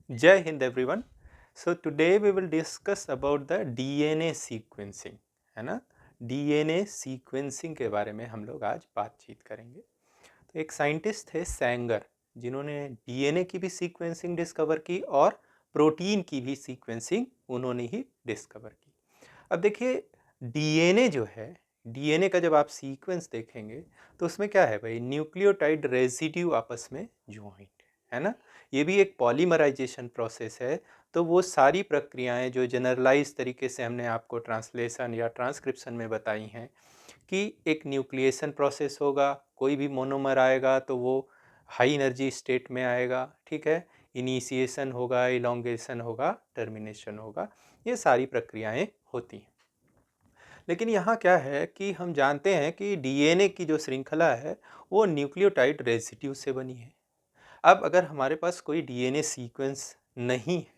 Jai Hind everyone. So today we will discuss about the DNA sequencing, है ना। DNA sequencing के बारे में हम लोग आज बातचीत करेंगे। तो एक साइंटिस्ट थे सैंगर, जिन्होंने डीएनए की भी सीक्वेंसिंग डिस्कवर की और प्रोटीन की भी सीक्वेंसिंग उन्होंने ही डिस्कवर की। अब देखिए, डीएनए जो है, डीएनए का जब आप सीक्वेंस देखेंगे तो उसमें क्या है भाई, न्यूक्लियोटाइड रेजिड्यू आपस में ज्वाइंट है ना। ये भी एक पॉलीमराइजेशन प्रोसेस है। तो वो सारी प्रक्रियाएं जो जनरलाइज तरीके से हमने आपको ट्रांसलेशन या ट्रांसक्रिप्शन में बताई हैं कि एक न्यूक्लिएशन प्रोसेस होगा, कोई भी मोनोमर आएगा तो वो हाई एनर्जी स्टेट में आएगा, ठीक है। इनिशिएशन होगा, इलोंगेशन होगा, टर्मिनेशन होगा, ये सारी प्रक्रियाएं होती हैं। लेकिन यहाँ क्या है कि हम जानते हैं कि डीएनए की जो श्रृंखला है वो न्यूक्लियोटाइड रेजिड्यू से बनी है। अब अगर हमारे पास कोई डीएनए सीक्वेंस नहीं है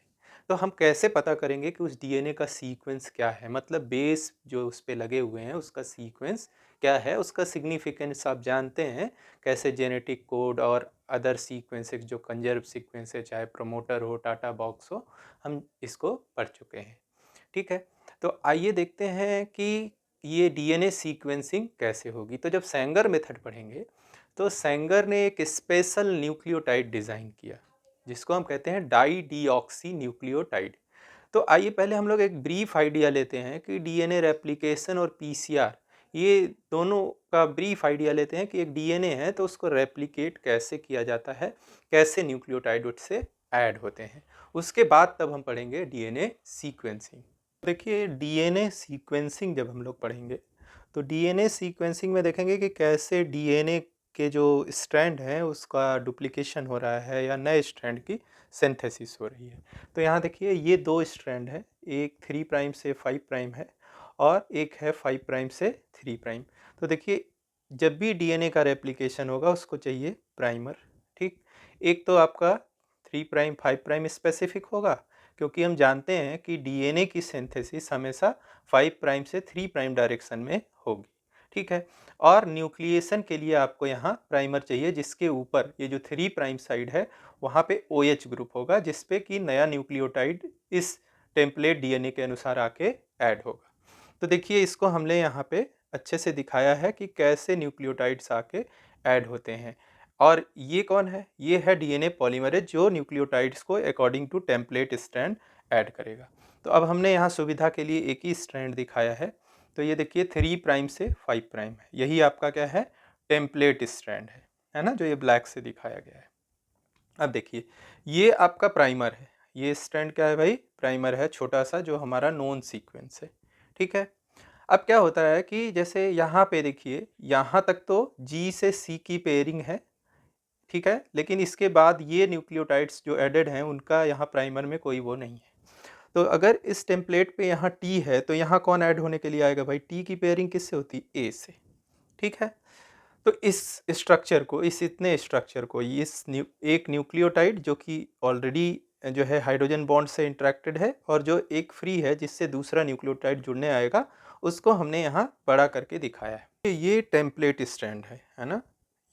तो हम कैसे पता करेंगे कि उस डीएनए का सीक्वेंस क्या है, मतलब बेस जो उस पे लगे हुए हैं उसका सीक्वेंस क्या है, उसका सिग्निफिकेंस आप जानते हैं कैसे। जेनेटिक कोड और अदर सीक्वेंसेस जो कंजर्व सीक्वेंस है, चाहे प्रमोटर हो, टाटा बॉक्स हो, हम इसको पढ़ चुके हैं, ठीक है। तो आइए देखते हैं कि ये डीएनए सीक्वेंसिंग कैसे होगी। तो जब सैंगर मेथड पढ़ेंगे तो सैंगर ने एक स्पेशल न्यूक्लियोटाइड डिज़ाइन किया जिसको हम कहते हैं डाई डीऑक्सी न्यूक्लियोटाइड। तो आइए पहले हम लोग एक ब्रीफ आइडिया लेते हैं कि डीएनए रेप्लिकेशन और पीसीआर, ये दोनों का ब्रीफ आइडिया लेते हैं कि एक डीएनए है तो उसको रेप्लिकेट कैसे किया जाता है, कैसे न्यूक्लियोटाइड उससे ऐड होते हैं। उसके बाद तब हम पढ़ेंगे डीएनए सीक्वेंसिंग। देखिए, डीएनए सीक्वेंसिंग जब हम लोग पढ़ेंगे तो डीएनए सीक्वेंसिंग में देखेंगे कि कैसे डीएनए के जो स्ट्रैंड हैं उसका डुप्लीकेशन हो रहा है या नए स्ट्रैंड की सिंथेसिस हो रही है। तो यहाँ देखिए, ये दो स्ट्रैंड है, एक 3 प्राइम से 5 प्राइम है और एक है 5 प्राइम से 3 प्राइम। तो देखिए, जब भी डीएनए का रेप्लिकेशन होगा उसको चाहिए प्राइमर, ठीक। एक तो आपका 3 प्राइम 5 प्राइम स्पेसिफिक होगा, क्योंकि हम जानते हैं कि डीएनए की सिंथेसिस हमेशा 5 प्राइम से 3 प्राइम डायरेक्शन में होगी, ठीक है। और न्यूक्लिएशन के लिए आपको यहाँ प्राइमर चाहिए जिसके ऊपर ये जो 3 प्राइम साइड है वहाँ पे OH ग्रुप होगा, जिसपे कि नया न्यूक्लियोटाइड इस टेम्पलेट डीएनए के अनुसार आके ऐड होगा। तो देखिए, इसको हमने यहाँ पे अच्छे से दिखाया है कि कैसे न्यूक्लियोटाइड्स आके ऐड होते हैं। और ये कौन है, ये है डीएनए पॉलीमरेज जो न्यूक्लियोटाइड्स को according to template strand add करेगा। तो अब हमने यहाँ सुविधा के लिए एक ही स्ट्रैंड दिखाया है। तो ये देखिए 3 प्राइम से 5 प्राइम है, यही आपका क्या है, टेम्पलेट स्ट्रैंड है ना, जो ये ब्लैक से दिखाया गया है। अब देखिए, ये आपका प्राइमर है, ये स्ट्रैंड क्या है भाई, प्राइमर है छोटा सा जो हमारा नोन सीक्वेंस है, ठीक है। अब क्या होता है कि जैसे यहाँ पे देखिए, यहाँ तक तो जी से सी की पेयरिंग है, ठीक है, लेकिन इसके बाद ये न्यूक्लियोटाइड्स जो एडेड हैं उनका यहाँ प्राइमर में कोई वो नहीं है। तो अगर इस टेम्पलेट पे यहाँ टी है तो यहाँ कौन ऐड होने के लिए आएगा भाई, टी की पेयरिंग किससे होती है, ए से, ठीक है। तो इस स्ट्रक्चर को, इस इतने स्ट्रक्चर को, एक न्यूक्लियोटाइड जो कि ऑलरेडी जो है हाइड्रोजन बॉन्ड से इंटरेक्टेड है और जो एक फ्री है जिससे दूसरा न्यूक्लियोटाइड जुड़ने आएगा, उसको हमने यहाँ बड़ा करके दिखाया है। ये टेम्पलेट स्ट्रैंड है ना।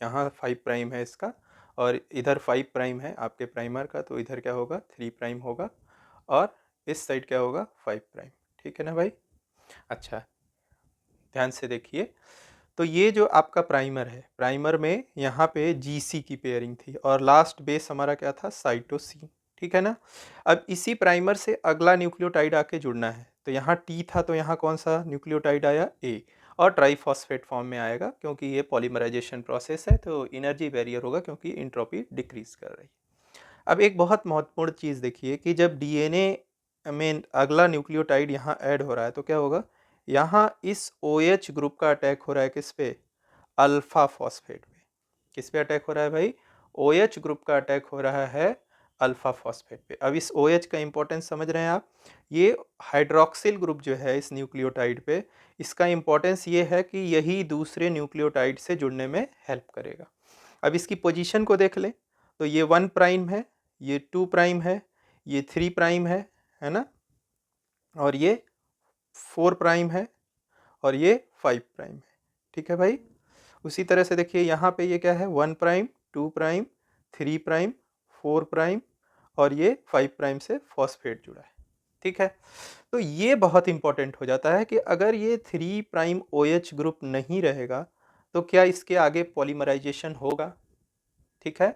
यहाँ 5 प्राइम है इसका और इधर 5 प्राइम है आपके प्राइमर का, तो इधर क्या होगा, 3 प्राइम होगा और इस साइड क्या होगा, 5 प्राइम, ठीक है ना भाई। अच्छा, ध्यान से देखिए, तो ये जो आपका प्राइमर है, प्राइमर में यहाँ पे जीसी की पेयरिंग थी और लास्ट बेस हमारा क्या था, साइटोसिन, ठीक है ना। अब इसी प्राइमर से अगला न्यूक्लियोटाइड आके जुड़ना है, तो यहाँ टी था तो यहाँ कौन सा न्यूक्लियोटाइड आया, ए, और ट्राइफॉस्फेट फॉर्म में आएगा क्योंकि ये पॉलीमराइजेशन प्रोसेस है तो एनर्जी बैरियर होगा क्योंकि इंट्रोपी डिक्रीज कर रही है। अब एक बहुत महत्वपूर्ण चीज़ देखिए कि जब डीएनए में अगला न्यूक्लियोटाइड यहाँ ऐड हो रहा है तो क्या होगा, यहाँ इस OH ग्रुप का अटैक हो रहा है किस पे, अल्फा फॉस्फेट पे। किस पे अटैक हो रहा है भाई, OH ग्रुप का अटैक हो रहा है अल्फा फॉस्फेट पे। अब इस OH का इंपॉर्टेंस समझ रहे हैं आप, ये हाइड्रोक्सिल ग्रुप जो है इस न्यूक्लियोटाइड पे, इसका इंपॉर्टेंस ये है कि यही दूसरे न्यूक्लियोटाइड से जुड़ने में हेल्प करेगा। अब इसकी पोजीशन को देख लें तो ये 1 प्राइम है, ये 2 प्राइम है, ये 3 प्राइम है ना, और ये 4 प्राइम है और ये 5 प्राइम है, ठीक है भाई। उसी तरह से देखिए यहाँ पे ये क्या है, 1 प्राइम, 2 प्राइम, 3 प्राइम, 4 प्राइम और ये 5 प्राइम से फॉस्फेट जुड़ा है, ठीक है। तो ये बहुत इंपॉर्टेंट हो जाता है कि अगर ये 3 प्राइम OH ग्रुप नहीं रहेगा तो क्या इसके आगे पॉलीमराइजेशन होगा, ठीक है।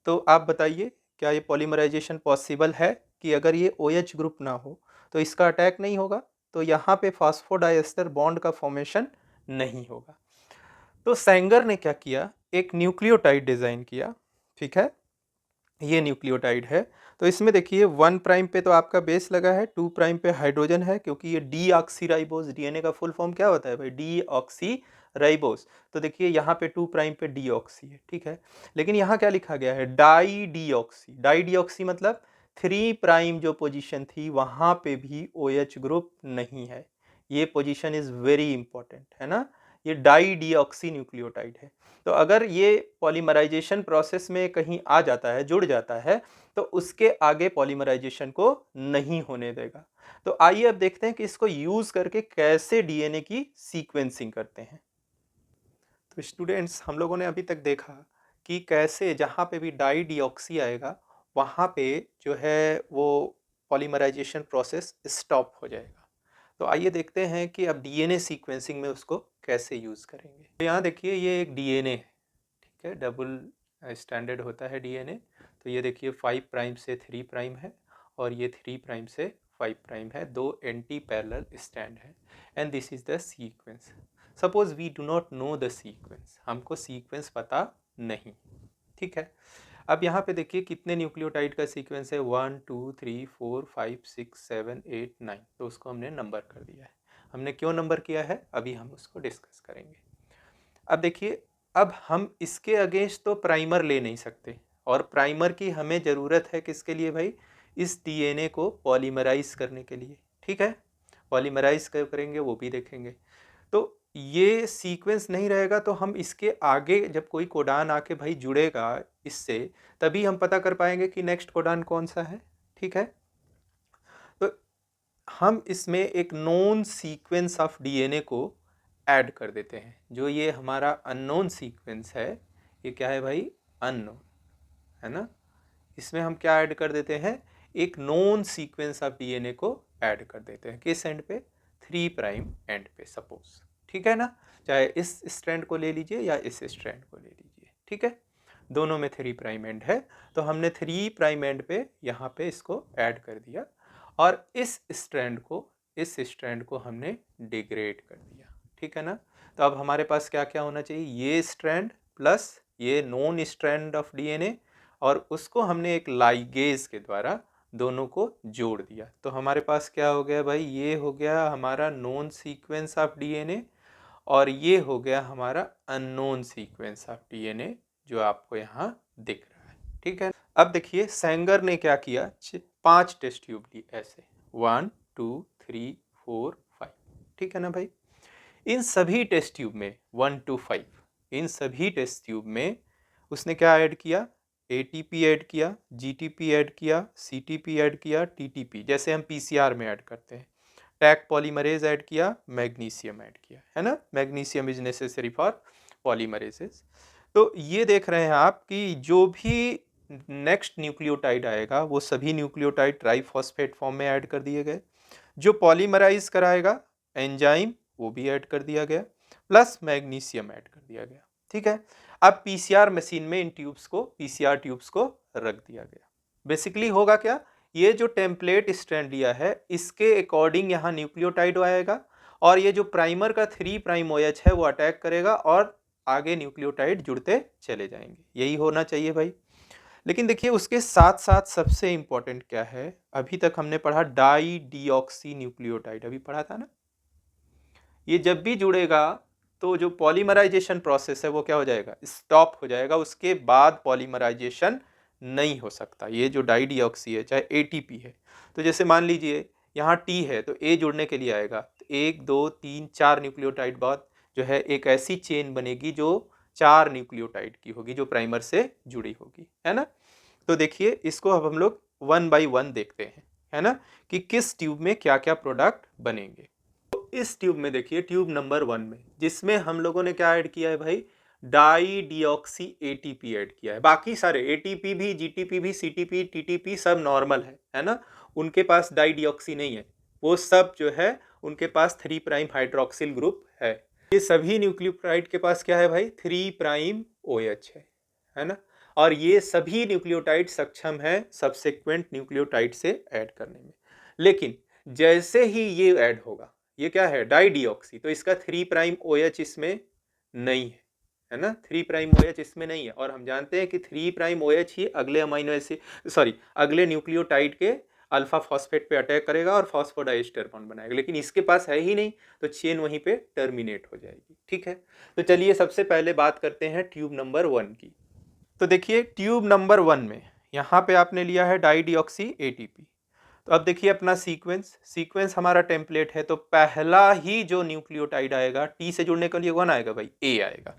तो आप बताइए क्या ये पॉलीमराइजेशन पॉसिबल है कि अगर ये OH ग्रुप ना हो तो इसका अटैक नहीं होगा, तो यहाँ पे फास्फोडाइएस्टर बॉन्ड का फॉर्मेशन नहीं होगा। तो सेंगर ने क्या किया, एक न्यूक्लियोटाइड डिजाइन किया, ठीक है। ये न्यूक्लियोटाइड है। तो इसमें देखिए 1 प्राइम पे तो आपका बेस लगा है, 2 प्राइम पे हाइड्रोजन है, क्योंकि ये डीऑक्सीराइबोस, डीएनए का फुल फॉर्म क्या होता है भाई, डीऑक्सीराइबोस। तो देखिए यहाँ पे 2 प्राइम पे डीऑक्सी है, ठीक है। लेकिन यहाँ क्या लिखा गया है, डाई डीऑक्सी। डाई डीऑक्सी मतलब 3 प्राइम जो पोजीशन थी वहां पे भी OH ग्रुप नहीं है। ये पोजीशन इज वेरी इंपॉर्टेंट है ना, ये डाई डीऑक्सी न्यूक्लियोटाइड है। तो अगर ये पॉलीमराइजेशन प्रोसेस में कहीं आ जाता है, जुड़ जाता है, तो उसके आगे पॉलीमराइजेशन को नहीं होने देगा। तो आइए अब देखते हैं कि इसको यूज करके कैसे डीएनए की सीक्वेंसिंग करते हैं। तो स्टूडेंट्स, हम लोगों ने अभी तक देखा कि कैसे जहाँ पे भी डाई डीऑक्सी आएगा वहाँ पे जो है वो पॉलीमराइजेशन प्रोसेस स्टॉप हो जाएगा। तो आइए देखते हैं कि अब डीएनए सीक्वेंसिंग में उसको कैसे यूज़ करेंगे। तो यहाँ देखिए ये एक डीएनए है, ठीक है, डबल स्टैंडर्ड होता है डीएनए। तो ये देखिए 5 प्राइम से 3 प्राइम है और ये 3 प्राइम से 5 प्राइम है, दो एंटी पैरेलल स्टैंड है, and this is the sequence. Suppose we do not know the sequence, हमको सीक्वेंस पता नहीं, ठीक है। अब यहाँ पे देखिए कितने न्यूक्लियोटाइड का सीक्वेंस है, 1 2 3 4 5 6 7 8 9। तो उसको हमने नंबर कर दिया है। हमने क्यों नंबर किया है अभी हम उसको डिस्कस करेंगे। अब देखिए, अब हम इसके अगेंस्ट तो प्राइमर ले नहीं सकते, और प्राइमर की हमें ज़रूरत है किसके लिए भाई, इस डीएनए को पॉलीमराइज करने के लिए, ठीक है। पॉलीमराइज करेंगे वो भी देखेंगे। तो ये सीक्वेंस नहीं रहेगा तो हम इसके आगे जब कोई कोडान आके भाई जुड़ेगा इससे, तभी हम पता कर पाएंगे कि नेक्स्ट कोडान कौन सा है, ठीक है। तो हम इसमें एक नोन सीक्वेंस ऑफ डीएनए को ऐड कर देते हैं। जो ये हमारा अननोन सीक्वेंस है, ये क्या है भाई, अननोन है ना। इसमें हम क्या ऐड कर देते हैं, एक नोन सीक्वेंस ऑफ डीएनए को ऐड कर देते हैं। किस एंड पे, 3 प्राइम एंड पे सपोज, ठीक है ना। चाहे इस स्ट्रैंड को ले लीजिए या इस स्ट्रैंड को ले लीजिए, ठीक है। दोनों में 3 प्राइम एंड है, तो हमने 3 प्राइम एंड पे यहाँ पे इसको ऐड कर दिया, और इस स्ट्रैंड को हमने डिग्रेड कर दिया, ठीक है ना। तो अब हमारे पास क्या क्या होना चाहिए, ये स्ट्रैंड प्लस ये नोन स्ट्रैंड ऑफ डीएनए, और उसको हमने एक लाइगेज के द्वारा दोनों को जोड़ दिया। तो हमारे पास क्या हो गया भाई, ये हो गया हमारा नोन सीक्वेंस ऑफ डीएनए, और ये हो गया हमारा अननोन सीक्वेंस ऑफ डीएनए जो आपको यहाँ दिख रहा है, ठीक है। अब देखिए सेंगर ने क्या किया, 5 टेस्ट ट्यूब ली ऐसे, 1 2 3 4 5, ठीक है ना भाई। इन सभी टेस्ट ट्यूब में 1 to 5, इन सभी टेस्ट ट्यूब में उसने क्या ऐड किया, ATP ऐड किया, GTP ऐड किया, CTP ऐड किया, TTP, जैसे हम PCR में ऐड करते हैं। टैक पॉलीमरेज ऐड किया, मैग्नीशियम ऐड किया, है ना। Magnesium is necessary for polymerases. तो ये देख रहे हैं आप कि जो भी नेक्स्ट न्यूक्लियोटाइड आएगा वो सभी न्यूक्लियोटाइड ट्राइफॉस्फेट फॉर्म में ऐड कर दिए गए। जो पॉलीमराइज कराएगा एंजाइम वो भी ऐड कर दिया गया, प्लस मैग्नीशियम ऐड कर दिया गया, ठीक है। अब PCR मशीन में इन ट्यूब्स को, PCR ट्यूब्स को रख दिया गया। बेसिकली होगा क्या, ये जो टेम्पलेट स्ट्रैंड लिया है इसके अकॉर्डिंग यहाँ न्यूक्लियोटाइड आएगा, और ये जो प्राइमर का 3 प्राइम OH है वो अटैक करेगा और आगे न्यूक्लियोटाइड जुड़ते चले जाएंगे। यही होना चाहिए भाई। लेकिन देखिए उसके साथ साथ सबसे इंपॉर्टेंट क्या है, अभी तक हमने पढ़ा डाई डीऑक्सी न्यूक्लियोटाइड, अभी पढ़ा था ना। ये जब भी जुड़ेगा तो जो पॉलीमराइजेशन प्रोसेस है वो क्या हो जाएगा, स्टॉप हो जाएगा, उसके बाद पॉलीमराइजेशन नहीं हो सकता। ये जो डाई डीऑक्सी है चाहे ATP है, तो जैसे मान लीजिए यहाँ T है तो A जुड़ने के लिए आएगा, तो 1 2 3 4 न्यूक्लियोटाइड बाद जो है एक ऐसी चेन बनेगी जो 4 न्यूक्लियोटाइड की होगी, जो प्राइमर से जुड़ी होगी, है ना। तो देखिए इसको अब हम लोग 1 by 1 देखते हैं, है ना, कि किस ट्यूब में क्या क्या प्रोडक्ट बनेंगे। तो इस ट्यूब में देखिए, ट्यूब नंबर 1 में, जिसमें हम लोगों ने क्या ऐड किया है भाई, डाई डिऑक्सी एटीपी ऐड किया है। बाकी सारे एटीपी भी, जीटीपी भी, सीटीपी, टीटीपी सब नॉर्मल है ना, उनके पास डाई डिऑक्सी नहीं है। वो सब जो है उनके पास 3 प्राइम हाइड्रोक्सिल ग्रुप है। ये सभी न्यूक्लियोटाइड के पास क्या है भाई, 3 प्राइम OH है ना। और ये सभी न्यूक्लियोटाइड सक्षम है सब्सिक्वेंट न्यूक्लियोटाइड से ऐड करने में। लेकिन जैसे ही ये ऐड होगा, ये क्या है डाई डिऑक्सी, तो इसका 3 प्राइम OH इसमें नहीं है ना, 3 प्राइम OH इसमें नहीं है। और हम जानते हैं कि 3 प्राइम OH ही अगले अमीनो एसिड अगले न्यूक्लियोटाइड के अल्फा फॉस्फेट पे अटैक करेगा और फॉस्फोडाइस्टर बॉन्ड बनाएगा। लेकिन इसके पास है ही नहीं, तो चेन वहीं पे टर्मिनेट हो जाएगी। ठीक है, तो चलिए सबसे पहले बात करते हैं ट्यूब नंबर 1 की। तो देखिए ट्यूब नंबर 1 में यहाँ पे आपने लिया है डाई डिऑक्सी एटीपी। तो अब देखिए अपना सीक्वेंस हमारा टेम्पलेट है। तो पहला ही जो न्यूक्लियोटाइड आएगा टी से जुड़ने के लिए कौन आएगा भाई, ए आएगा।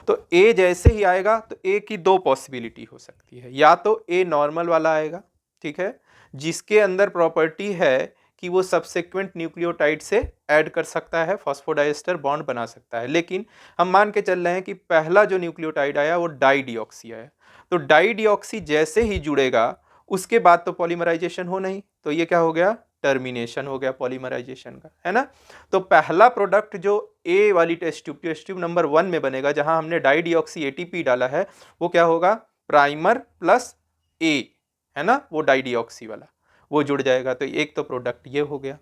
तो ए जैसे ही आएगा तो ए की 2 पॉसिबिलिटी हो सकती है, या तो ए नॉर्मल वाला आएगा, ठीक है, जिसके अंदर प्रॉपर्टी है कि वो सब्सिक्वेंट न्यूक्लियोटाइड से ऐड कर सकता है, फॉस्फोडाइस्टर बॉन्ड बना सकता है। लेकिन हम मान के चल रहे हैं कि पहला जो न्यूक्लियोटाइड आया वो डाई डिऑक्सी आया। तो डाई डिऑक्सी जैसे ही जुड़ेगा उसके बाद तो पॉलीमराइजेशन हो नहीं, तो ये क्या हो गया, टर्मिनेशन हो गया पॉलीमराइजेशन का, है ना। तो पहला प्रोडक्ट जो ए वाली टेस्ट ट्यूब नंबर 1 में बनेगा, जहां हमने डाई डिऑक्सी एटीपी डाला है, वो क्या होगा, प्राइमर प्लस ए, है ना, वो डाई डिऑक्सी वाला वो जुड़ जाएगा। तो एक तो प्रोडक्ट ये हो गया।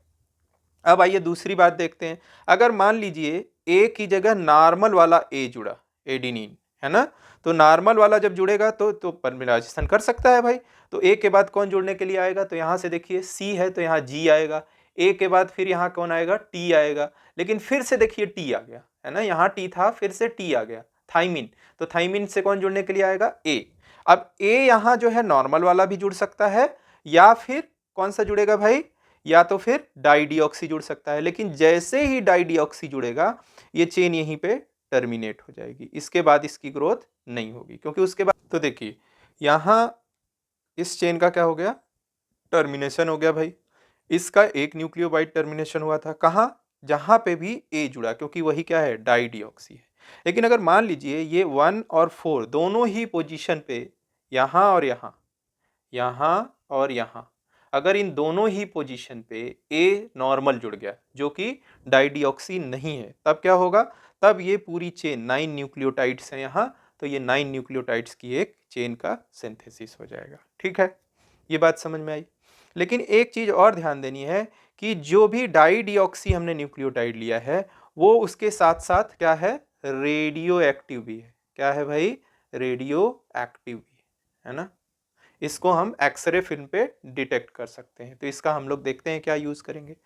अब आइए दूसरी बात देखते हैं। अगर मान लीजिए ए की जगह नॉर्मल वाला ए जुड़ा, एडिनिन, है ना, तो नॉर्मल वाला जब जुड़ेगा तो पॉलीमराइजेशन कर सकता है भाई। तो ए के बाद कौन जुड़ने के लिए आएगा, तो यहाँ से देखिए सी है तो यहाँ जी आएगा। ए के बाद फिर यहाँ कौन आएगा, टी आएगा। लेकिन फिर से देखिए टी आ गया, है ना, यहाँ टी था फिर से टी आ गया, थाइमिन। तो थाइमिन से कौन जुड़ने के लिए आएगा, ए। अब ए यहाँ जो है नॉर्मल वाला भी जुड़ सकता है, या फिर कौन सा जुड़ेगा भाई, या तो फिर डाई डिऑक्सी जुड़ सकता है। लेकिन जैसे ही डाई डिऑक्सी जुड़ेगा ये चेन यहीं पे टर्मिनेट हो जाएगी, इसके बाद इसकी ग्रोथ नहीं होगी, क्योंकि उसके बाद तो देखिए यहाँ इस चेन का क्या हो गया, टर्मिनेशन हो गया भाई। इसका एक न्यूक्लियोबाइड टर्मिनेशन हुआ था, कहाँ, जहां पे भी ए जुड़ा, क्योंकि वही क्या है, डाई डिऑक्सी है। लेकिन अगर मान लीजिए ये 1 और 4 दोनों ही पोजीशन पे, यहाँ और यहाँ, यहाँ और यहाँ, अगर इन दोनों ही पोजीशन पे ए नॉर्मल जुड़ गया जो कि डाइडिऑक्सी नहीं है, तब क्या होगा, तब ये पूरी चेन 9 न्यूक्लियोटाइड्स हैं यहाँ, तो ये 9 न्यूक्लियोटाइड्स की एक चेन का सिंथेसिस हो जाएगा। ठीक है, ये बात समझ में आई। लेकिन एक चीज़ और ध्यान देनी है कि जो भी डाइडिऑक्सी हमने न्यूक्लियोटाइड लिया है वो उसके साथ साथ क्या है, रेडियो एक्टिव भी है। क्या है भाई, रेडियो एक्टिव भी है ना। इसको हम एक्सरे फिल्म पे डिटेक्ट कर सकते हैं। तो इसका हम लोग देखते हैं क्या यूज करेंगे।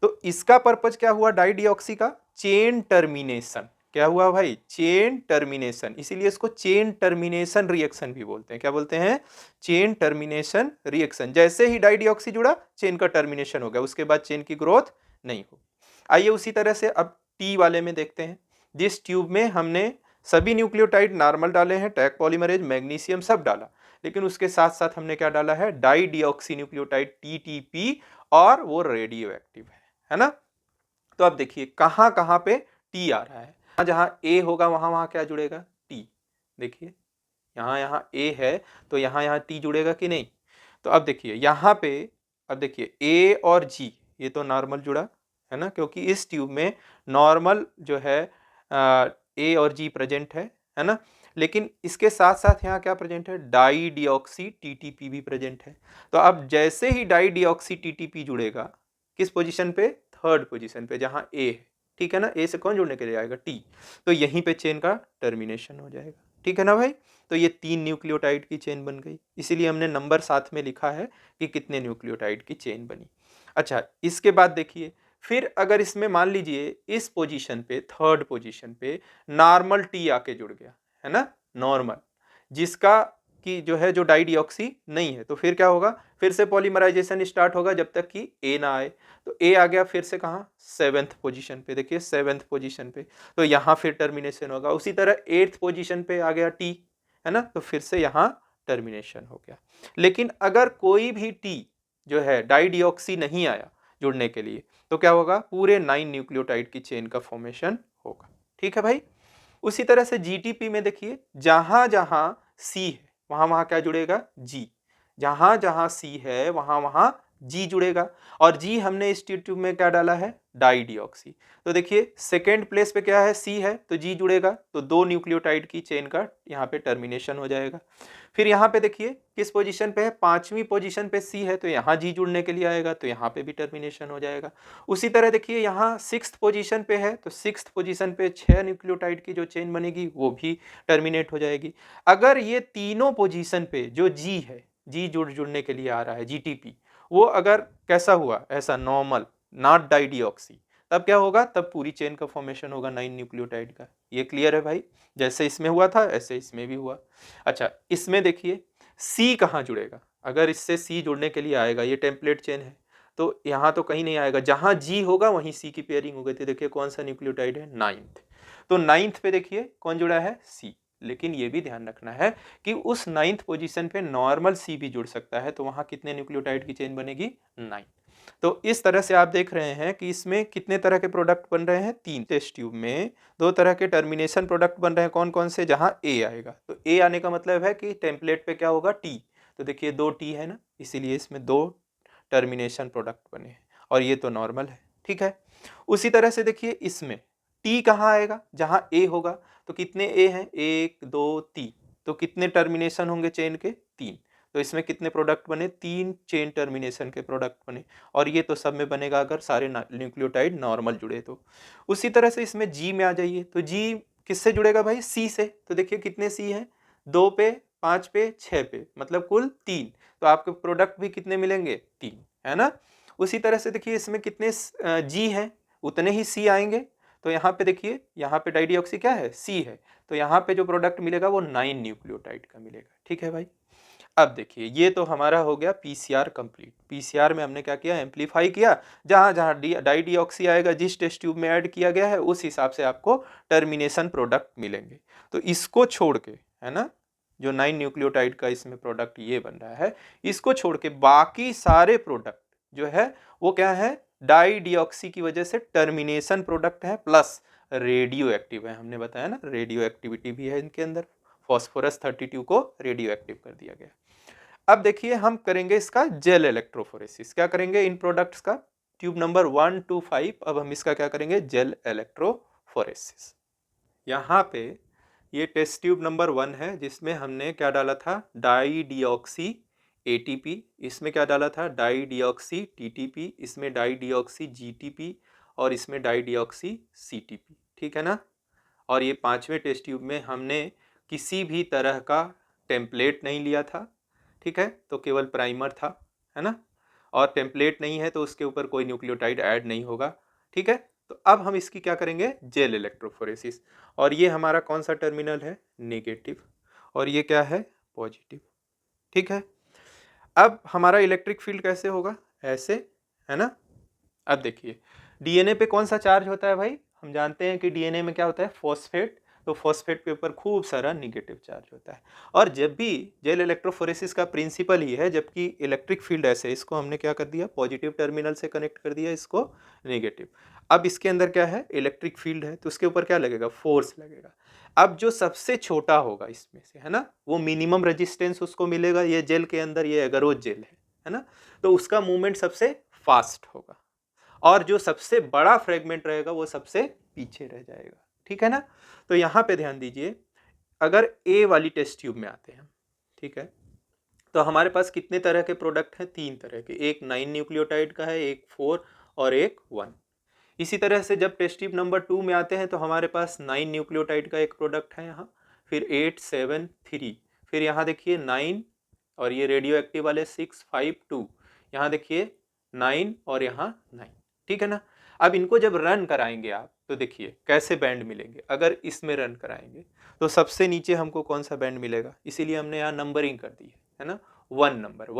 तो इसका पर्पज क्या हुआ, डाई डिऑक्सी का चेन टर्मिनेशन। क्या हुआ भाई, चेन टर्मिनेशन। इसीलिए इसको चेन टर्मिनेशन रिएक्शन भी बोलते हैं। क्या बोलते हैं, चेन टर्मिनेशन रिएक्शन। जैसे ही डाई डिऑक्सी जुड़ा चेन का टर्मिनेशन हो गया, उसके बाद चेन की ग्रोथ नहीं होगी। आइए उसी तरह से अब टी वाले में देखते हैं। जिस ट्यूब में हमने सभी न्यूक्लियोटाइड नॉर्मल डाले हैं, टैग पॉलीमरेज, मैग्नीशियम सब डाला, लेकिन उसके साथ साथ हमने क्या डाला है, डाई डिऑक्सी न्यूक्लियोटाइड टीटीपी, और वो रेडियो एक्टिव है ना। तो अब देखिए कहां कहां पे टी आ रहा है, जहां ए होगा वहां वहां क्या जुड़ेगा, टी। देखिए यहाँ यहाँ ए है तो यहाँ यहाँ टी जुड़ेगा कि नहीं। तो अब देखिए यहाँ पे, अब देखिए ए और जी ये तो नॉर्मल जुड़ा है ना, क्योंकि इस ट्यूब में नॉर्मल जो है ए और जी प्रेजेंट है ना। लेकिन इसके साथ साथ यहाँ क्या प्रेजेंट है, डाई डिऑक्सी टीटीपी भी प्रेजेंट है। तो अब जैसे ही डाई डिऑक्सी टीटीपी जुड़ेगा किस पोजीशन पे, थर्ड पोजीशन पे, जहाँ ए है, ठीक है ना। ए से कौन जुड़ने के लिए आएगा, टी। तो यहीं पे चेन का टर्मिनेशन हो जाएगा, ठीक है ना भाई। तो ये 3 न्यूक्लियोटाइड की चेन बन गई, इसीलिए हमने नंबर साथ में लिखा है कि कितने न्यूक्लियोटाइड की चेन बनी। अच्छा, इसके बाद देखिए फिर अगर इसमें मान लीजिए इस पोजीशन पे, थर्ड पोजीशन पे नॉर्मल टी आके जुड़ गया, है ना, नॉर्मल, जिसका कि जो है जो डाई डिऑक्सी नहीं है, तो फिर क्या होगा, फिर से पॉलीमराइजेशन स्टार्ट होगा जब तक कि ए ना आए। तो ए आ गया फिर से कहाँ, 7th पोजीशन पे, देखिए 7th पोजीशन पे, तो यहाँ फिर टर्मिनेशन होगा। उसी तरह 8th पोजीशन पे आ गया टी, है ना, तो फिर से यहाँ टर्मिनेशन हो गया। लेकिन अगर कोई भी टी जो है डाई डिऑक्सी नहीं आया जुड़ने के लिए, तो क्या होगा, पूरे 9 न्यूक्लियोटाइड की चेन का फॉर्मेशन होगा। ठीक है भाई। उसी तरह से जीटीपी में देखिए जहां जहां सी है वहां वहां क्या जुड़ेगा, जी। जहां जहां सी है वहां वहां जी जुड़ेगा। और जी हमने इस ट्यूब में क्या डाला है, डाई डिऑक्सी। तो देखिए सेकेंड प्लेस पे क्या है, सी है, तो जी जुड़ेगा, तो 2 न्यूक्लियोटाइड की चेन का यहाँ पे टर्मिनेशन हो जाएगा। फिर यहाँ पे देखिए किस पोजीशन पे है, 5वीं पोजीशन पे सी है, तो यहाँ जी जुड़ने के लिए आएगा, तो यहाँ पे भी टर्मिनेशन हो जाएगा। उसी तरह देखिए यहाँ 6th पोजीशन पे है, तो 6th पोजीशन पे 6 न्यूक्लियोटाइड की जो चेन बनेगी वो भी टर्मिनेट हो जाएगी। अगर ये तीनों पोजीशन पे जो जी है, जी जुड़ने के लिए आ रहा है, जीटीपी, वो अगर कैसा हुआ, ऐसा नॉर्मल, नॉट डाइडिऑक्सी, तब क्या होगा, तब पूरी चेन का फॉर्मेशन होगा 9 न्यूक्लियोटाइड का। ये क्लियर है भाई, जैसे इसमें हुआ था ऐसे इसमें भी हुआ। अच्छा, इसमें देखिए सी कहाँ जुड़ेगा, अगर इससे सी जुड़ने के लिए आएगा, ये टेम्पलेट चेन है, तो यहाँ तो कहीं नहीं आएगा, जहां जी होगा वहीं सी की पेयरिंग हो गई थी। देखिए कौन सा न्यूक्लियोटाइड है, 9th। तो 9th पे देखिए कौन जुड़ा है, सी। लेकिन ये भी ध्यान रखना है कि उस 9th पोजीशन पे नॉर्मल सी भी जुड़ सकता है, तो वहां कितने न्यूक्लियोटाइड की चेन बनेगी, 9। तो इस तरह से आप देख रहे हैं कि इसमें कितने तरह के प्रोडक्ट बन रहे हैं, 3। टेस्ट ट्यूब में 2 तरह के टर्मिनेशन प्रोडक्ट बन रहे हैं, कौन कौन से, जहां ए आएगा, तो ए आने का मतलब है कि टेम्पलेट पे क्या होगा, टी। तो देखिए 2 टी है ना, इसीलिए इसमें 2 टर्मिनेशन प्रोडक्ट बने हैं, और ये तो नॉर्मल है, ठीक है। उसी तरह से देखिए इसमें टी कहाँ आएगा, जहां ए होगा, तो कितने ए हैं, 1 2 3, तो कितने टर्मिनेशन होंगे चेन के, 3। तो इसमें कितने प्रोडक्ट बने, 3 चेन टर्मिनेशन के प्रोडक्ट बने, और ये तो सब में बनेगा अगर सारे न्यूक्लियोटाइड नॉर्मल जुड़े तो। उसी तरह से इसमें जी में आ जाइए, तो जी किससे जुड़ेगा भाई, सी से। तो देखिए कितने सी हैं, 2 पे, 5 पे, 6 पे, मतलब कुल 3। तो आपके प्रोडक्ट भी कितने मिलेंगे, 3, है ना। उसी तरह से देखिए इसमें कितने जी हैं, उतने ही सी आएंगे। तो यहाँ पे देखिए, यहाँ पे डाइडिऑक्सी क्या है, सी है, तो यहाँ पे जो प्रोडक्ट मिलेगा वो 9 न्यूक्लियोटाइड का मिलेगा, ठीक है भाई। अब देखिए ये तो हमारा हो गया पीसीआर कंप्लीट। पीसीआर में हमने क्या किया, एम्पलीफाई किया, जहां जहां डाइडिऑक्सी आएगा जिस टेस्ट ट्यूब में ऐड किया गया है उस हिसाब से आपको टर्मिनेशन प्रोडक्ट मिलेंगे। तो इसको छोड़ के, है ना, जो 9 न्यूक्लियोटाइड का इसमें प्रोडक्ट ये बन रहा है, इसको छोड़ के बाकी सारे प्रोडक्ट जो है वो क्या है, डाइडिऑक्सी की वजह से टर्मिनेशन प्रोडक्ट है, प्लस रेडियो एक्टिव है। हमने बताया ना, रेडियो एक्टिविटी भी है इनके अंदर, फॉस्फोरस 32 को रेडियो एक्टिव कर दिया गया। अब देखिए हम करेंगे इसका जेल इलेक्ट्रोफोरेसिस। क्या करेंगे इन प्रोडक्ट्स का, ट्यूब नंबर 1 to 5, अब हम इसका क्या करेंगे, जेल इलेक्ट्रोफोरेसिस। यहाँ पे ये टेस्ट ट्यूब नंबर 1 है, जिसमें हमने क्या डाला था, डाई डिऑक्सी एटीपी, इसमें क्या डाला था, डाई डिऑक्सी टीटीपी, इसमें डाई डिऑक्सी जीटीपी, और इसमें डाई डिऑक्सी सीटीपी, ठीक है ना। और ये 5वें टेस्ट ट्यूब में हमने किसी भी तरह का टेम्पलेट नहीं लिया था, ठीक है, तो केवल प्राइमर था, है ना। और टेम्पलेट नहीं है तो उसके ऊपर कोई न्यूक्लियोटाइड ऐड नहीं होगा, ठीक है। तो अब हम इसकी क्या करेंगे, जेल इलेक्ट्रोफोरेसिस। और ये हमारा कौन सा टर्मिनल है, नेगेटिव, और ये क्या है, पॉजिटिव, ठीक है। अब हमारा इलेक्ट्रिक फील्ड कैसे होगा, ऐसे, है ना। अब देखिए डीएनए पे कौन सा चार्ज होता है भाई, हम जानते हैं कि डीएनए में क्या होता है, फॉस्फेट, तो फॉस्फेट के ऊपर खूब सारा निगेटिव चार्ज होता है। और जब भी जेल इलेक्ट्रोफोरेसिस का प्रिंसिपल ही है, जबकि इलेक्ट्रिक फील्ड ऐसे, इसको हमने क्या कर दिया, पॉजिटिव टर्मिनल से कनेक्ट कर दिया, इसको नेगेटिव। अब इसके अंदर क्या है, इलेक्ट्रिक फील्ड है, तो उसके ऊपर क्या लगेगा, फोर्स लगेगा। अब जो सबसे छोटा होगा इसमें से, है ना, वो मिनिमम रेजिस्टेंस उसको मिलेगा, ये जेल के अंदर, ये अगरोज जेल है ना, तो उसका मूवमेंट सबसे फास्ट होगा, और जो सबसे बड़ा फ्रेगमेंट रहेगा वो सबसे पीछे रह जाएगा, ठीक है ना। तो यहाँ पे ध्यान दीजिए, अगर ए वाली टेस्ट ट्यूब में आते हैं, ठीक है, तो हमारे पास कितने तरह के प्रोडक्ट हैं, 3 तरह के, एक 9 न्यूक्लियोटाइड का है, एक 4 और एक 1। इसी तरह से जब टेस्ट ट्यूब नंबर 2 में आते हैं तो हमारे पास 9 न्यूक्लियोटाइड का एक प्रोडक्ट है यहाँ, फिर 8 7 3, फिर यहाँ देखिए 9, और ये रेडियो एक्टिव वाले 6 5 2, यहाँ देखिए 9 और यहाँ 9, ठीक है ना। अब इनको जब रन कराएंगे आप, तो देखिए कैसे बैंड मिलेंगे। अगर इसमें रन कराएंगे तो सबसे नीचे हमको कौन सा बैंड मिलेगा, इसीलिए हमने यहाँ नंबरिंग कर दी है ना। 1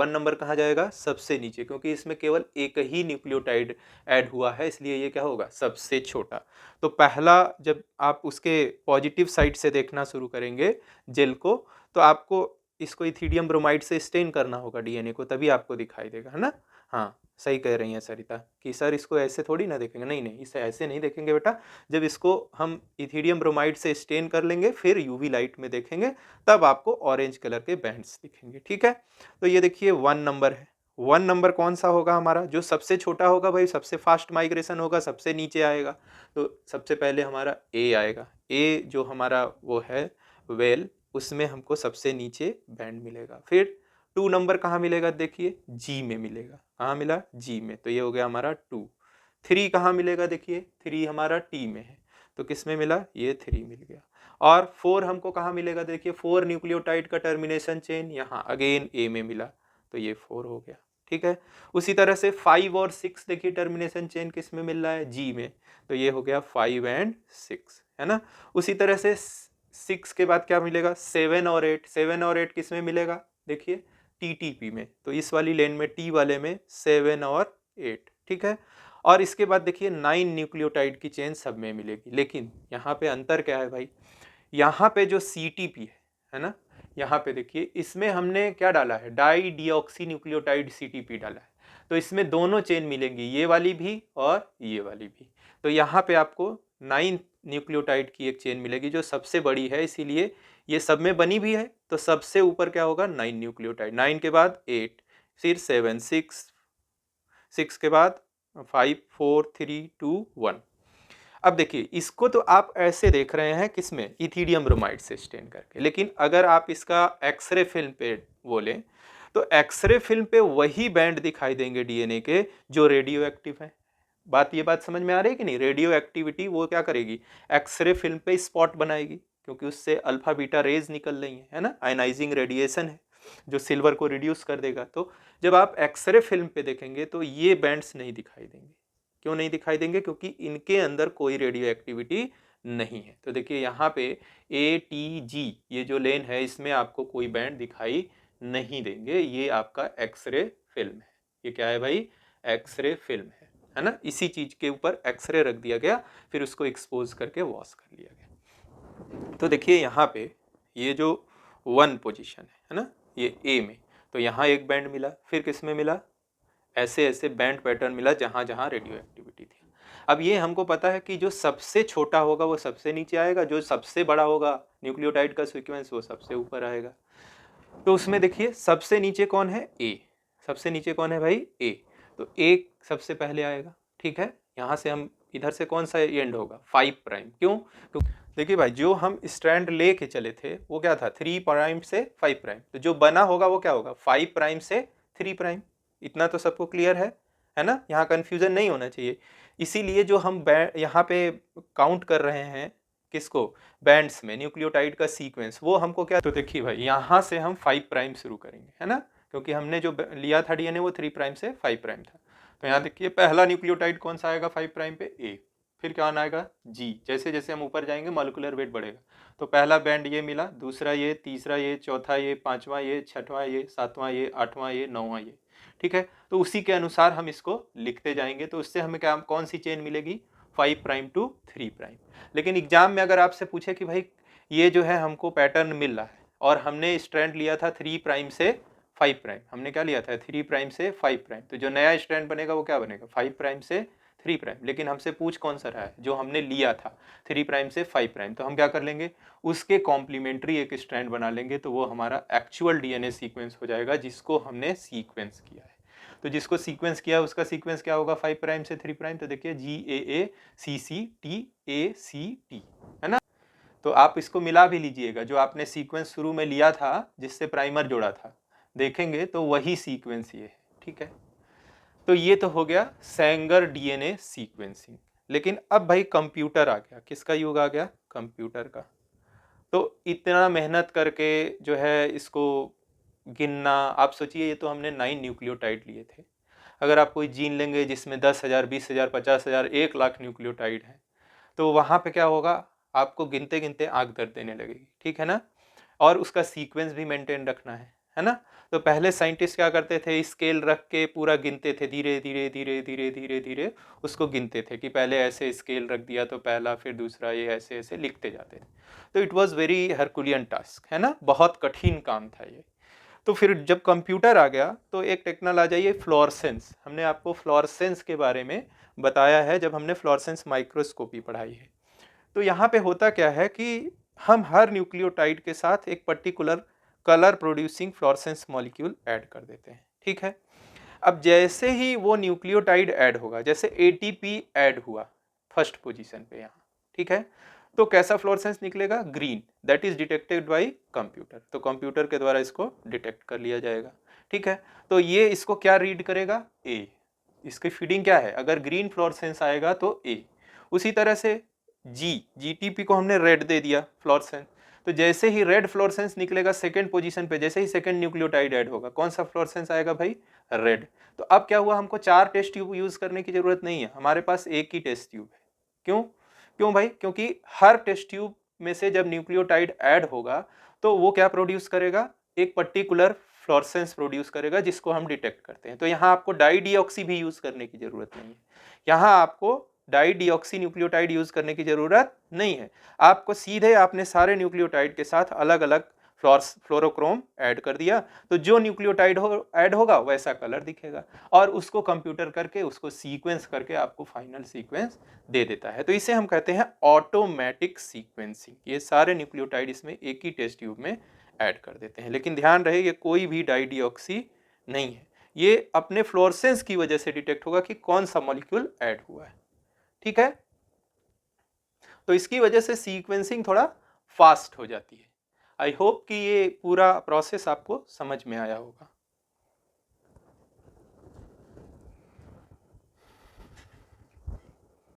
नंबर कहाँ जाएगा, सबसे नीचे, क्योंकि इसमें केवल एक ही न्यूक्लियोटाइड ऐड हुआ है, इसलिए ये क्या होगा, सबसे छोटा। तो पहला, जब आप उसके पॉजिटिव साइड से देखना शुरू करेंगे जेल को, तो आपको इसको इथिडियम ब्रोमाइड से स्टेन करना होगा डीएनए को, तभी आपको दिखाई देगा, है ना। हाँ, सही कह रही हैं सरिता कि सर इसको ऐसे थोड़ी ना देखेंगे, नहीं नहीं इसे ऐसे नहीं देखेंगे बेटा। जब इसको हम इथीडियम ब्रोमाइड से स्टेन कर लेंगे फिर यूवी लाइट में देखेंगे तब आपको ऑरेंज कलर के बैंड्स दिखेंगे, ठीक है। तो ये देखिए 1 नंबर है। 1 नंबर कौन सा होगा हमारा, जो सबसे छोटा होगा भाई, सबसे फास्ट माइग्रेशन होगा, सबसे नीचे आएगा। तो सबसे पहले हमारा ए आएगा। ए जो हमारा वो है वेल, उसमें हमको सबसे नीचे बैंड मिलेगा। फिर 2 नंबर कहाँ मिलेगा, देखिए जी में मिलेगा। कहाँ मिला, जी में, तो ये हो गया हमारा 2। 3 कहाँ मिलेगा, देखिए 3 हमारा टी में है, तो किस में मिला, ये 3 मिल गया। और 4 हमको कहाँ मिलेगा, देखिए 4 न्यूक्लियोटाइड का टर्मिनेशन चेन यहाँ अगेन ए में मिला, तो ये 4 हो गया, ठीक है। उसी तरह से 5 और 6 देखिए टर्मिनेशन चेन किस में मिल रहा है, जी में, तो ये हो गया 5 एंड 6, है ना। उसी तरह से 6 के बाद क्या मिलेगा, 7 और 8। 7 और 8 किस में मिलेगा, देखिए टीटीपी में, तो इस वाली लेन में टी वाले में 7 और 8, ठीक है। और इसके बाद देखिए 9 न्यूक्लियोटाइड की चेन सब में मिलेगी, लेकिन यहाँ पे अंतर क्या है भाई, यहाँ पे जो सीटीपी है ना, यहाँ पे देखिए इसमें हमने क्या डाला है, डाई डिऑक्सी न्यूक्लियोटाइड सीटीपी डाला है, तो इसमें दोनों चेन मिलेंगी, ये वाली भी और ये वाली भी। तो यहाँ पे आपको 9 न्यूक्लियोटाइड की एक चेन मिलेगी जो सबसे बड़ी है, इसीलिए ये सब में बनी भी है, तो सबसे ऊपर क्या होगा, 9 न्यूक्लियोटाइड। 9 के बाद 8, फिर 7, 6 के बाद 5, 4, 3, 2, 1। अब देखिए इसको तो आप ऐसे देख रहे हैं किसमें, इथीडियम ब्रोमाइड से स्टेन करके, लेकिन अगर आप इसका एक्सरे फिल्म पे बोले तो एक्सरे फिल्म पे वही बैंड दिखाई देंगे डीएनए के जो रेडियो एक्टिव है। ये बात समझ में आ रही है कि नहीं, रेडियो एक्टिविटी वो क्या करेगी, एक्सरे फिल्म पे स्पॉट बनाएगी, क्योंकि उससे अल्फा बीटा रेज निकल रही है ना, आयनाइजिंग रेडिएशन है जो सिल्वर को रिड्यूस कर देगा। तो जब आप एक्सरे फिल्म पे देखेंगे तो ये बैंड्स नहीं दिखाई देंगे। क्यों नहीं दिखाई देंगे, क्योंकि इनके अंदर कोई रेडियो एक्टिविटी नहीं है। तो देखिए यहाँ पे ए टी जी ये जो लेन है इसमें आपको कोई बैंड दिखाई नहीं देंगे, ये आपका एक्सरे फिल्म है। ये क्या है भाई, एक्सरे फिल्म है ना। इसी चीज के ऊपर एक्सरे रख दिया गया, फिर उसको एक्सपोज करके वॉश कर लिया गया। तो देखिए यहाँ पे ये जो 1 पोजीशन है ना, ये ए में, तो यहाँ एक बैंड मिला, फिर किस में मिला, ऐसे ऐसे बैंड पैटर्न मिला जहां जहां रेडियो एक्टिविटी थी। अब ये हमको पता है कि जो सबसे छोटा होगा वो सबसे नीचे आएगा, जो सबसे बड़ा होगा न्यूक्लियोटाइड का सीक्वेंस वो सबसे ऊपर आएगा। तो उसमें देखिए सबसे नीचे कौन है, ए। सबसे नीचे कौन है भाई, ए। तो ए सबसे पहले आएगा, ठीक है। यहाँ से हम इधर से कौन सा एंड होगा, 5 प्राइम। क्यों, देखिए भाई जो हम स्ट्रैंड लेके चले थे वो क्या था, 3 प्राइम से 5 प्राइम, तो जो बना होगा वो क्या होगा, 5 प्राइम से 3 प्राइम। इतना तो सबको क्लियर है ना, यहाँ कंफ्यूजन नहीं होना चाहिए। इसीलिए जो हम यहाँ पे काउंट कर रहे हैं किसको, बैंड्स में न्यूक्लियोटाइड का सीक्वेंस, वो हमको क्या, तो देखिए भाई यहाँ से हम 5 प्राइम शुरू करेंगे, है ना, क्योंकि हमने जो लिया था डीएनए वो 3 प्राइम से 5 प्राइम था। तो यहाँ देखिए पहला न्यूक्लियोटाइड कौन सा आएगा 5 प्राइम पे, ए। फिर क्या आएगा, जी। जैसे जैसे हम ऊपर जाएंगे मॉलिक्यूलर वेट बढ़ेगा, तो पहला बैंड ये मिला, दूसरा ये, तीसरा ये, चौथा ये, पांचवा ये, छठवां ये, सातवां ये, आठवां ये, नौवां ये, ठीक है। तो उसी के अनुसार हम इसको लिखते जाएंगे, तो उससे हमें क्या, कौन सी चेन मिलेगी, 5 प्राइम टू 3 प्राइम। लेकिन एग्जाम में अगर आपसे पूछे कि भाई ये जो है हमको पैटर्न मिल रहा है और हमने स्ट्रैंड लिया था 3 प्राइम से 5 प्राइम, हमने क्या लिया था 3 प्राइम से 5 प्राइम, तो जो नया स्ट्रैंड बनेगा वो क्या बनेगा, 5 प्राइम से 3 प्राइम। लेकिन हमसे पूछ कौन सा रहा है, जो हमने लिया था 3 प्राइम से 5 प्राइम, तो हम क्या कर लेंगे, उसके कॉम्प्लीमेंट्री एक स्ट्रैंड बना लेंगे, तो वो हमारा एक्चुअल डीएनए सीक्वेंस हो जाएगा जिसको हमने सीक्वेंस किया है। तो जिसको सीक्वेंस किया उसका सीक्वेंस क्या होगा, 5 प्राइम से 3 प्राइम, तो देखिए GAACCTACT, है ना। तो आप इसको मिला भी लीजिएगा, जो आपने सीक्वेंस शुरू में लिया था जिससे प्राइमर जोड़ा था, देखेंगे तो वही सीक्वेंस ये है, ठीक है। तो ये तो हो गया सेंगर डीएनए सीक्वेंसिंग। लेकिन अब भाई कंप्यूटर आ गया, किसका युग आ गया, कंप्यूटर का। तो इतना मेहनत करके जो है इसको गिनना, आप सोचिए ये तो हमने 9 न्यूक्लियोटाइड लिए थे, अगर आप कोई जीन लेंगे जिसमें 10,000, 20,000, 50,000, 1,00,000 न्यूक्लियोटाइड है, तो वहाँ पे क्या होगा, आपको गिनते गिनते आंख दर्द देने लगेगी, ठीक है ना। और उसका सीक्वेंस भी मेंटेन रखना है ना। तो पहले साइंटिस्ट क्या करते थे, स्केल रख के पूरा गिनते थे, धीरे धीरे धीरे धीरे धीरे धीरे उसको गिनते थे, कि पहले ऐसे स्केल रख दिया तो पहला, फिर दूसरा, ये ऐसे ऐसे लिखते जाते थे। तो it was very Herculean task, है ना, बहुत कठिन काम था ये। तो फिर जब कंप्यूटर आ गया तो एक टेक्नोलॉजी आई फ्लोरेसेंस। हमने आपको फ्लोरेसेंस के बारे में बताया है जब हमने फ्लोरेसेंस माइक्रोस्कोपी पढ़ाई है। तो यहाँ पे होता क्या है कि हम हर न्यूक्लियोटाइड के साथ एक particular colour producing fluorescence molecule add कर देते हैं, ठीक है। अब जैसे ही वो न्यूक्लियोटाइड ऐड होगा, जैसे एटीपी ऐड हुआ फर्स्ट पोजीशन पे यहाँ, ठीक है, तो कैसा फ्लोरेसेंस निकलेगा? Green. That is detected by computer. तो कंप्यूटर के द्वारा इसको डिटेक्ट कर लिया जाएगा, ठीक है। तो ये इसको क्या रीड करेगा? ए। इसकी फीडिंग क्या है? अगर ग्रीन फ्लोरेसेंस आएगा तो ए। उसी तरह से जीटीपी को हमने रेड दे दिया फ्लोरेसेंस, तो जैसे ही रेड फ्लोरेसेंस निकलेगा सेकंड पोजीशन पे, जैसे ही सेकंड न्यूक्लियोटाइड ऐड होगा, कौन सा फ्लोरेसेंस आएगा भाई? रेड। तो अब क्या हुआ? हमको 4 टेस्ट ट्यूब यूज करने की जरूरत नहीं है, हमारे पास एक ही टेस्ट ट्यूब है। क्यों? क्यों भाई? क्योंकि हर टेस्ट ट्यूब में से जब न्यूक्लियोटाइड ऐड होगा तो वो क्या प्रोड्यूस करेगा? एक पर्टिकुलर फ्लोरेसेंस प्रोड्यूस करेगा जिसको हम डिटेक्ट करते हैं। तो यहाँ आपको डाई डीऑक्सी भी यूज करने की जरूरत नहीं है, यहाँ आपको डाई डीऑक्सी न्यूक्लियोटाइड यूज करने की जरूरत नहीं है। आपको सीधे आपने सारे न्यूक्लियोटाइड के साथ अलग अलग फ्लोरोक्रोम ऐड कर दिया, तो जो न्यूक्लियोटाइड ऐड होगा वैसा कलर दिखेगा, और उसको कंप्यूटर करके उसको सीक्वेंस करके आपको फाइनल सीक्वेंस दे देता है। तो इसे हम कहते हैं ऑटोमेटिक सीक्वेंसिंग। ये सारे न्यूक्लियोटाइड इसमें एक ही टेस्ट ट्यूब में ऐड कर देते हैं। लेकिन ध्यान रहे ये कोई भी डाई डीऑक्सी नहीं है, ये अपने फ्लोरेसेंस की वजह से डिटेक्ट होगा कि कौन सा मॉलिक्यूल ऐड हुआ है, ठीक है। तो इसकी वजह से सीक्वेंसिंग थोड़ा फास्ट हो जाती है। आई होप कि ये पूरा प्रोसेस आपको समझ में आया होगा।